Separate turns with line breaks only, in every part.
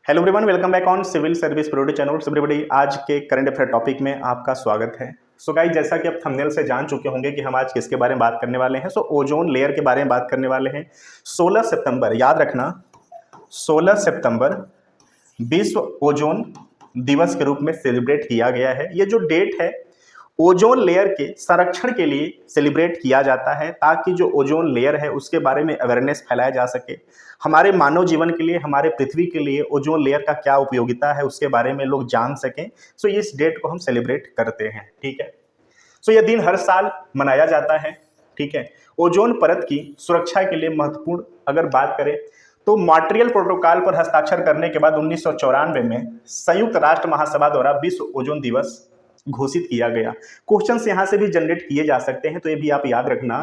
Hello everyone, welcome back on civil service प्रोडी channel. Everybody, आज के करंट अफेयर टॉपिक में आपका स्वागत है। सो गाइस, जैसा कि आप थंबनेल से जान चुके होंगे कि हम आज किसके बारे में बात करने वाले हैं। ओजोन लेयर के बारे में बात करने वाले हैं। 16 सितंबर, याद रखना, 16 सितंबर विश्व ओजोन दिवस के रूप में सेलिब्रेट किया गया है। ये जो डेट है ओजोन लेयर के संरक्षण के लिए सेलिब्रेट किया जाता है, ताकि जो ओजोन लेयर है उसके बारे में अवेयरनेस फैलाया जा सके। हमारे मानव जीवन के लिए, हमारे पृथ्वी के लिए ओजोन लेयर का क्या उपयोगिता है उसके बारे में लोग जान सकें। सो इस डेट को हम सेलिब्रेट करते हैं, ठीक है। सो यह दिन हर साल मनाया जाता है, ठीक है। ओजोन परत की सुरक्षा के लिए महत्वपूर्ण अगर बात करें तो मॉन्ट्रियल प्रोटोकॉल पर हस्ताक्षर करने के बाद 1994 में संयुक्त राष्ट्र महासभा द्वारा विश्व ओजोन दिवस घोषित किया गया। क्वेश्चंस यहां से भी जनरेट किए जा सकते हैं, तो ये भी आप याद रखना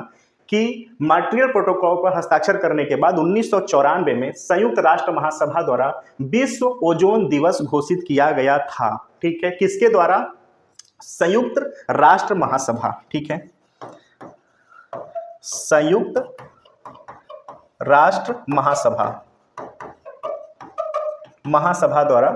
कि मॉन्ट्रियल प्रोटोकॉल पर हस्ताक्षर करने के बाद 1994 में संयुक्त राष्ट्र महासभा द्वारा विश्व ओजोन दिवस घोषित किया गया था, ठीक है। किसके द्वारा? संयुक्त राष्ट्र महासभा, ठीक है, संयुक्त राष्ट्र महासभा द्वारा,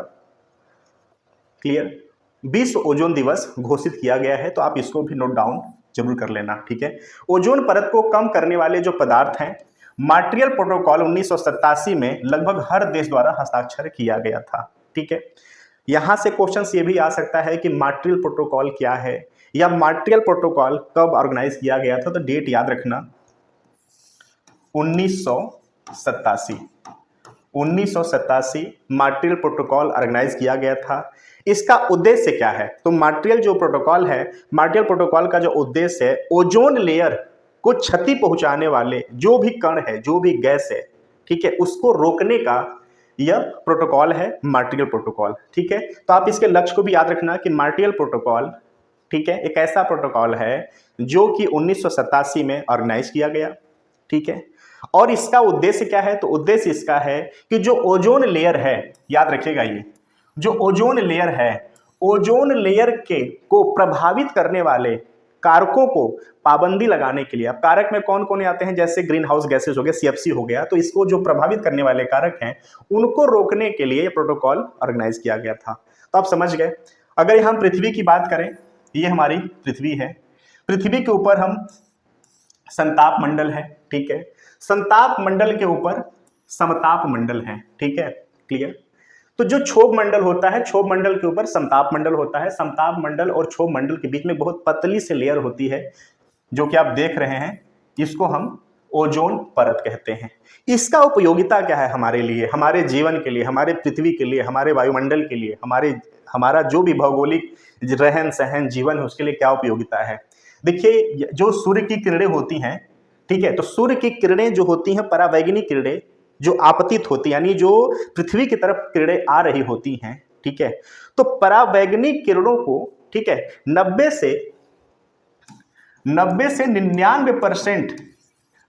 क्लियर, विश्व ओजोन दिवस घोषित किया गया है। तो आप इसको भी नोट डाउन जरूर कर लेना, ठीक है। ओजोन परत को कम करने वाले जो पदार्थ हैं, मॉन्ट्रियल प्रोटोकॉल 1987 में लगभग हर देश द्वारा हस्ताक्षर किया गया था, ठीक है। यहां से क्वेश्चंस ये भी आ सकता है कि मॉन्ट्रियल प्रोटोकॉल क्या है, या मॉन्ट्रियल प्रोटोकॉल कब ऑर्गेनाइज किया गया था। तो डेट याद रखना, 1987 मॉन्ट्रियल प्रोटोकॉल ऑर्गेनाइज किया गया था। इसका उद्देश्य क्या है? तो मॉन्ट्रियल जो प्रोटोकॉल है, मॉन्ट्रियल प्रोटोकॉल का जो उद्देश्य है, ओजोन लेयर को क्षति पहुंचाने वाले जो भी कण है, जो भी गैस है, ठीक है, उसको रोकने का यह प्रोटोकॉल है, मॉन्ट्रियल प्रोटोकॉल, ठीक है। तो आप इसके लक्ष्य को भी याद रखना कि मॉन्ट्रियल प्रोटोकॉल, ठीक है, एक ऐसा प्रोटोकॉल है जो कि 1987 में ऑर्गेनाइज किया गया, ठीक है। और इसका उद्देश्य क्या है? तो उद्देश्य इसका है कि जो ओजोन लेयर है, याद रखिएगा, ये जो ओजोन लेयर है, ओजोन लेयर के को प्रभावित करने वाले कारकों को पाबंदी लगाने के लिए। अब कारक में कौन कौन आते हैं? जैसे ग्रीन हाउस गैसेज हो गए, सीएफसी हो गया। तो इसको जो प्रभावित करने वाले कारक हैं उनको रोकने के लिए ये प्रोटोकॉल ऑर्गेनाइज किया गया था। तो आप समझ गए। अगर हम पृथ्वी की बात करें, ये हमारी पृथ्वी है। पृथ्वी के ऊपर हम संताप मंडल है, ठीक है। संताप मंडल के ऊपर समताप मंडल है, ठीक है, क्लियर। तो जो क्षोभ मंडल होता है, क्षोभ मंडल के ऊपर समताप मंडल होता है। समताप मंडल और क्षोभ मंडल के बीच में बहुत पतली सी लेयर होती है, जो कि आप देख रहे हैं। इसको हम ओजोन परत कहते हैं। इसका उपयोगिता क्या है हमारे लिए, हमारे जीवन के लिए, हमारे पृथ्वी के लिए, हमारे वायुमंडल के लिए, हमारा जो भी भौगोलिक रहन सहन जीवन है उसके लिए क्या उपयोगिता है? देखिए, जो सूर्य की किरणें होती हैं, ठीक है, तो सूर्य की किरणें जो होती हैं, परावैंगनी किरणें जो आपतित होती, यानी जो पृथ्वी की तरफ किरणें आ रही होती हैं, ठीक है, तो परावैंगनी किरणों को, ठीक है, 90 से 99%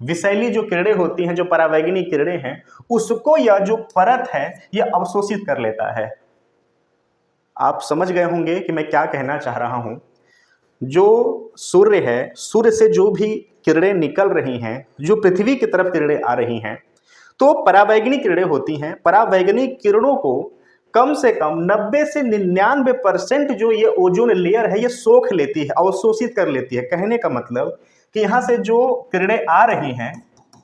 विषैली जो किरणें होती हैं, जो परावैंगनी किरणें हैं, उसको यह जो परत है यह अवशोषित कर लेता है। आप समझ गए होंगे कि मैं क्या कहना चाह रहा हूं। जो सूर्य है, सूर्य से जो भी किरणें निकल रही हैं, जो पृथ्वी की तरफ किरणें आ रही हैं, तो परावैंगनी किरणें होती हैं। परावैंगनी किरणों को कम से कम 90 से 99% जो ये ओजोन लेयर है ये सोख लेती है, अवशोषित कर लेती है। कहने का मतलब कि यहाँ से जो किरणें आ रही हैं,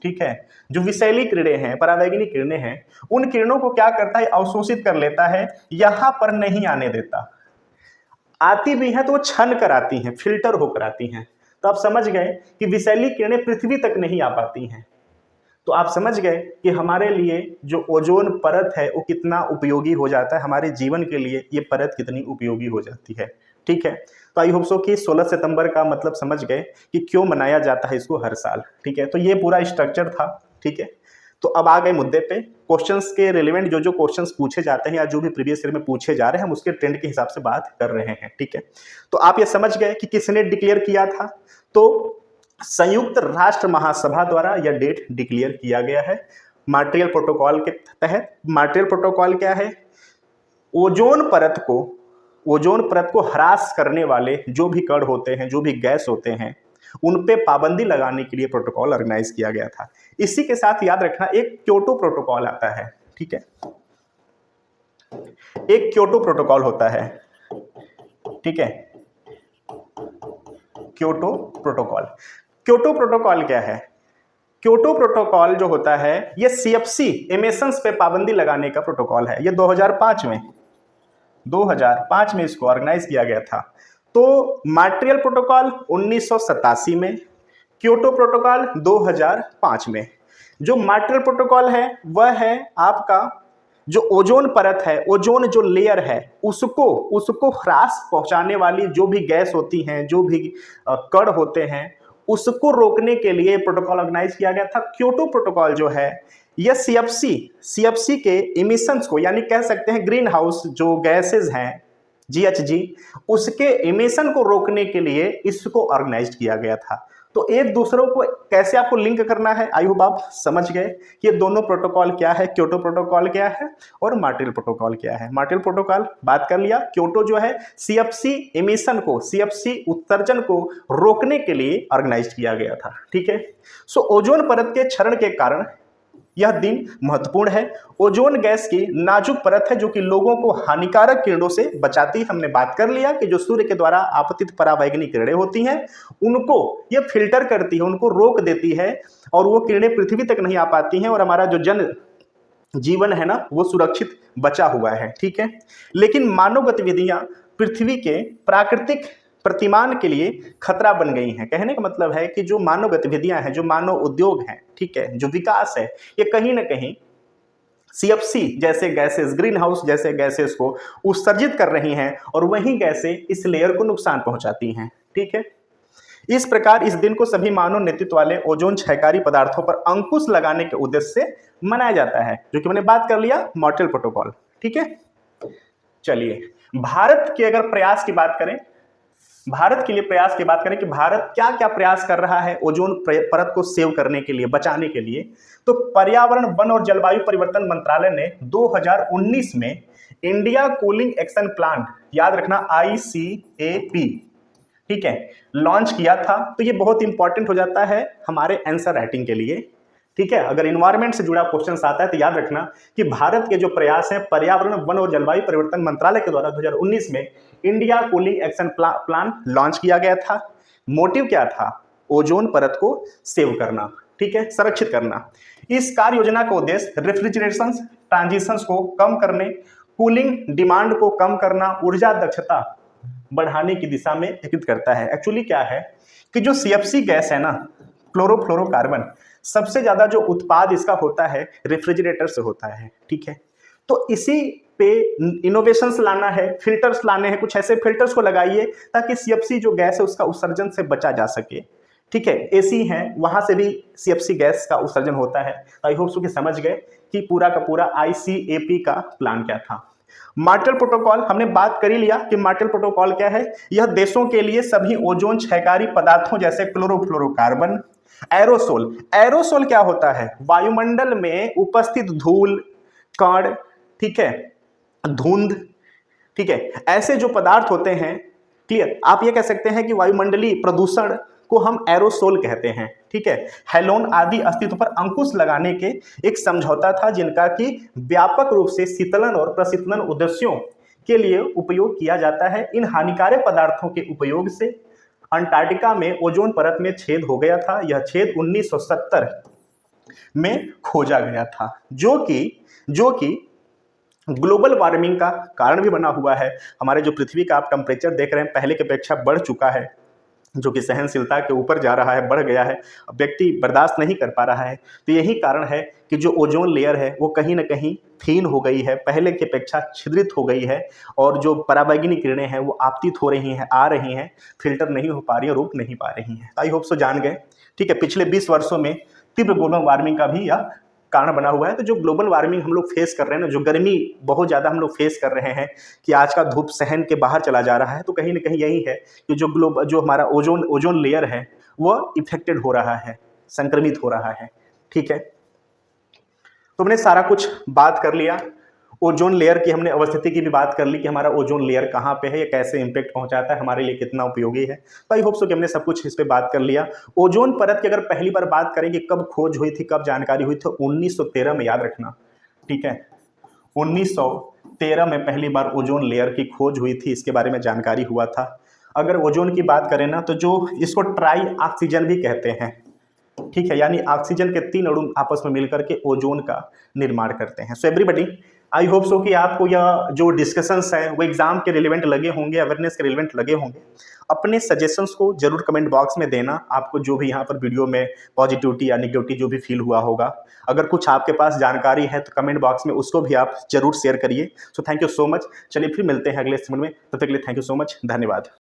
ठीक है, जो विषैली किरणें हैं, परावैंगनी किरणें हैं, उन किरणों को क्या करता है? अवशोषित कर लेता है, यहां पर नहीं आने देता। आती भी हैं तो वो छन कर आती हैं, फिल्टर होकर आती हैं। तो आप समझ गए कि विषैली किरणें पृथ्वी तक नहीं आ पाती हैं। तो आप समझ गए कि हमारे लिए जो ओजोन परत है वो कितना उपयोगी हो जाता है, हमारे जीवन के लिए ये परत कितनी उपयोगी हो जाती है, ठीक है। तो आई होप सो कि 16 सितंबर का मतलब समझ गए कि क्यों मनाया जाता है इसको हर साल, ठीक है। तो ये पूरा स्ट्रक्चर था, ठीक है। तो अब आ गए मुद्दे पे। क्वेश्चंस के रिलेवेंट जो जो क्वेश्चंस पूछे जाते हैं या जो भी प्रीवियस ईयर में पूछे जा रहे हैं, हम उसके ट्रेंड के हिसाब से बात कर रहे हैं, ठीक है। तो आप ये समझ गए कि किसने डिक्लेयर किया था। तो संयुक्त राष्ट्र महासभा द्वारा यह डेट डिक्लेयर किया गया है मॉन्ट्रियल प्रोटोकॉल के तहत। मॉन्ट्रियल प्रोटोकॉल क्या है? ओजोन परत को ह्रास करने वाले जो भी कण होते हैं, जो भी गैस होते हैं, उन पे पाबंदी लगाने के लिए प्रोटोकॉल ऑर्गेनाइज किया गया था। इसी के साथ याद रखना एक क्योटो प्रोटोकॉल आता है, ठीक है। एक क्योटो प्रोटोकॉल होता है, ठीक है, क्योटो प्रोटोकॉल। क्योटो प्रोटोकॉल क्या है? क्योटो प्रोटोकॉल जो होता है ये सीएफसी एमिशंस पे पाबंदी लगाने का प्रोटोकॉल है। ये 2005 में इसको ऑर्गेनाइज किया गया था। तो मॉन्ट्रियल प्रोटोकॉल 1987 में, क्योटो प्रोटोकॉल 2005 में। जो मॉन्ट्रियल प्रोटोकॉल है वह है आपका जो ओजोन परत है, ओजोन जो लेयर है, उसको उसको ह्रास पहुंचाने वाली जो भी गैस होती हैं, जो भी कण होते हैं, उसको रोकने के लिए प्रोटोकॉल ऑर्गेनाइज किया गया था। क्योटो प्रोटोकॉल जो है यह सीएफसी के इमिशंस को, यानी कह सकते हैं ग्रीन हाउस जो गैसेज हैं जीएचजी, उसके इमिशन को रोकने के लिए इसको ऑर्गेनाइज किया गया था। तो एक दूसरों को कैसे आपको लिंक करना है, आई होप आप समझ गए कि ये दोनों प्रोटोकॉल क्या है, क्योटो प्रोटोकॉल क्या है और मॉन्ट्रियल प्रोटोकॉल क्या है। मॉन्ट्रियल प्रोटोकॉल बात कर लिया, क्योटो जो है सीएफसी एमिशन को, सीएफसी उत्सर्जन को रोकने के लिए ऑर्गेनाइज किया गया था, ठीक है। सो ओजोन परत के क्षरण के कारण यह दिन महत्वपूर्ण है। ओजोन गैस की नाजुक परत है जो कि लोगों को हानिकारक किरणों से बचाती है। हमने बात कर लिया कि जो सूर्य के द्वारा आपतित पराबैंगनी किरणें होती हैं उनको यह फिल्टर करती है, उनको रोक देती है और वो किरणें पृथ्वी तक नहीं आ पाती हैं और हमारा जो जन जीवन है ना वो सुरक्षित बचा हुआ है, ठीक है। लेकिन मानव गतिविधियां पृथ्वी के प्राकृतिक प्रतिमान के लिए खतरा बन गई हैं। कहने का मतलब है कि जो मानव गतिविधियां हैं, जो मानव उद्योग हैं, ठीक है, जो विकास है, ये कहीं ना कहीं सीएफसी जैसे गैसेस, ग्रीन हाउस जैसे गैसेस को उत्सर्जित कर रही हैं और वही गैसें इस लेयर को नुकसान पहुंचाती हैं, ठीक है। इस प्रकार इस दिन को सभी मानव नेतृत्व वाले ओजोन क्षयकारी पदार्थों पर अंकुश लगाने के उद्देश्य से मनाया जाता है, जो कि मैंने बात कर लिया मॉन्ट्रियल प्रोटोकॉल, ठीक है। चलिए भारत के अगर प्रयास की बात करें, भारत के लिए प्रयास की बात करें कि भारत क्या क्या प्रयास कर रहा है ओजोन परत को सेव करने के लिए, बचाने के लिए, तो पर्यावरण, वन और जलवायु परिवर्तन मंत्रालय ने 2019 में इंडिया कूलिंग एक्शन प्लान, याद रखना ICAP, ठीक है, लॉन्च किया था। तो ये बहुत इंपॉर्टेंट हो जाता है हमारे आंसर राइटिंग के लिए, ठीक है। अगर इन्वायरमेंट से जुड़ा क्वेश्चन आता है तो याद रखना कि भारत के जो प्रयास हैं पर्यावरण, वन और जलवायु परिवर्तन मंत्रालय के द्वारा 2019 में India cooling action plan launch किया गया था। मोटिव क्या था? ओजोन परत को सेव करना, ठीक है, संरक्षित करना। इस कार्य योजना का उद्देश्य रेफ्रिजरेशन ट्रांजिशंस को कम करने, कूलिंग डिमांड को कम करना, ऊर्जा दक्षता बढ़ाने की दिशा में एकीकृत करता है। एक्चुअली क्या है कि जो सीएफसी गैस है ना, क्लोरोफ्लोरोकार्बन, सबसे ज्यादा जो उत्पाद इसका होता है रेफ्रिजरेटर से होता है, ठीक है। तो इसी पे इनोवेशंस लाना है, फिल्टर्स लाने हैं, कुछ ऐसे फिल्टर्स को लगाइए ताकि सीएफसी जो गैस है उसका उत्सर्जन से बचा जा सके, ठीक है। एसी है वहां से भी सीएफसी गैस का उत्सर्जन होता है। तो आई होप सो कि समझ गए कि पूरा का पूरा ICAP का प्लान क्या था। मॉन्ट्रियल प्रोटोकॉल हमने बात कर ही लिया कि मॉन्ट्रियल प्रोटोकॉल क्या है। यह देशों के लिए सभी ओजोन क्षयकारी पदार्थों जैसे क्लोरोफ्लोरोकार्बन, एरोसोल, एरोसोल क्या होता है? वायुमंडल में उपस्थित धूल, कण, ठीक है, धुंध, ठीक है, ऐसे जो पदार्थ होते हैं, क्लियर, आप ये कह सकते हैं कि वायुमंडलीय प्रदूषण को हम एरोसोल कहते हैं, ठीक है। हेलोन आदि अस्तित्व पर अंकुश लगाने के एक समझौता था जिनका कि व्यापक रूप से शीतलन और प्रशीतलन उद्देश्यों के लिए उपयोग किया जाता है। इन हानिकारक पदार्थों के उपयोग से अंटार्कटिका में ओजोन परत में छेद हो गया था। यह छेद 1970 में खोजा गया था, जो कि ग्लोबल वार्मिंग का कारण भी बना हुआ है। हमारे जो पृथ्वी का आप टेम्परेचर देख रहे हैं पहले की अपेक्षा बढ़ चुका है, जो कि सहनशीलता के ऊपर जा रहा है, बढ़ गया है, व्यक्ति बर्दाश्त नहीं कर पा रहा है। तो यही कारण है कि जो ओजोन लेयर है वो कहीं ना कहीं थीन हो गई है, पहले की अपेक्षा छिद्रित हो गई है और जो पराबैंगनी किरणें हैं वो आपतित हो रही हैं, आ रही हैं, फिल्टर नहीं हो पा रही है, रोक नहीं पा रही हैं। आई होप सो जान गए, ठीक है। पिछले 20 वर्षों में तीव्र ग्लोबल वार्मिंग का भी यह कारण बना हुआ है। तो जो ग्लोबल वार्मिंग हम लोग फेस कर रहे हैं ना, जो गर्मी बहुत ज़्यादा हम लोग फेस कर रहे हैं कि आज का धूप सहन के बाहर चला जा रहा है, तो कहीं ना कहीं यही है कि जो हमारा ओजोन लेयर है वह इफेक्टेड हो रहा है, संक्रमित हो रहा है, ठीक है। तो हमने सारा कुछ बात कर लिया। ओजोन लेयर की हमने अवस्थिति की भी बात कर ली कि हमारा ओजोन लेयर कहाँ पे है, ये कैसे इंपैक्ट पहुंचाता है, हमारे लिए कितना उपयोगी है। तो आई होप सो कि हमने सब कुछ इस पे बात कर लिया। ओजोन परत की अगर पहली बार बात करें कि कब खोज हुई थी, कब जानकारी हुई थी, 1913 में, याद रखना, ठीक है, 1913 13 में पहली बार ओजोन लेयर की खोज हुई थी, इसके बारे में जानकारी हुआ था। अगर ओजोन की बात करें ना, तो जो इसको ट्राई ऑक्सीजन भी कहते हैं, ठीक है, यानी ऑक्सीजन के 3 अणु आपस में मिलकर के ओजोन का निर्माण करते हैं। So everybody, I hope so कि आपको यह जो डिस्कशंस है वो एग्जाम के रिलेवेंट लगे होंगे, अवेयरनेस के रिलेवेंट लगे होंगे। अपने सजेशंस को जरूर कमेंट बॉक्स में देना, आपको जो भी यहाँ पर वीडियो में पॉजिटिविटी या निगेटिविटी जो भी फील हुआ होगा। अगर कुछ आपके पास जानकारी है तो कमेंट बॉक्स में उसको भी आप जरूर शेयर करिए। So thank you so much. चलिए फिर मिलते हैं अगले सेगमेंट में, तब तक के लिए थैंक यू सो मच, धन्यवाद।